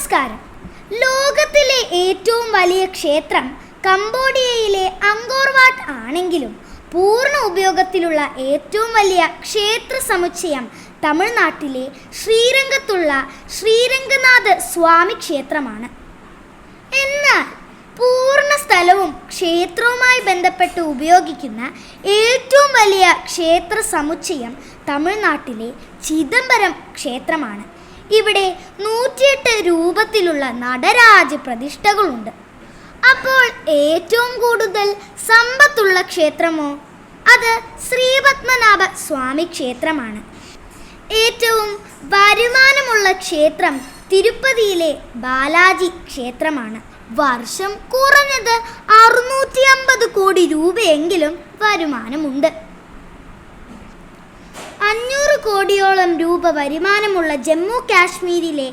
നമസ്കാരം. ലോകത്തിലെ ഏറ്റവും വലിയ ക്ഷേത്രം കംബോഡിയയിലെ അങ്കോർ വാട്ട് ആണെങ്കിലും പൂർണ്ണ ഉപയോഗത്തിലുള്ള ഏറ്റവും വലിയ ക്ഷേത്ര സമുച്ചയം തമിഴ്നാട്ടിലെ ശ്രീരംഗത്തുള്ള ശ്രീരംഗനാഥ സ്വാമി ക്ഷേത്രമാണ്. എന്നാൽ പൂർണ്ണ സ്ഥലവും ക്ഷേത്രവുമായി ബന്ധപ്പെട്ട് ഉപയോഗിക്കുന്ന ഏറ്റവും വലിയ ക്ഷേത്ര സമുച്ചയം തമിഴ്നാട്ടിലെ ചിദംബരം ക്ഷേത്രമാണ്. ഇവിടെ 108 രൂപത്തിലുള്ള നടരാജ പ്രതിഷ്ഠകളുണ്ട്. അപ്പോൾ ഏറ്റവും കൂടുതൽ സമ്പത്തുള്ള ക്ഷേത്രമോ? അത് ശ്രീപത്മനാഭ സ്വാമി ക്ഷേത്രമാണ്. ഏറ്റവും വരുമാനമുള്ള ക്ഷേത്രം തിരുപ്പതിയിലെ ബാലാജി ക്ഷേത്രമാണ്. വർഷം കുറഞ്ഞത് 650 കോടി രൂപയെങ്കിലും വരുമാനമുണ്ട്. 500 കോടിയോളം രൂപ വരുമാനമുള്ള ജമ്മു കാശ്മീരിലെ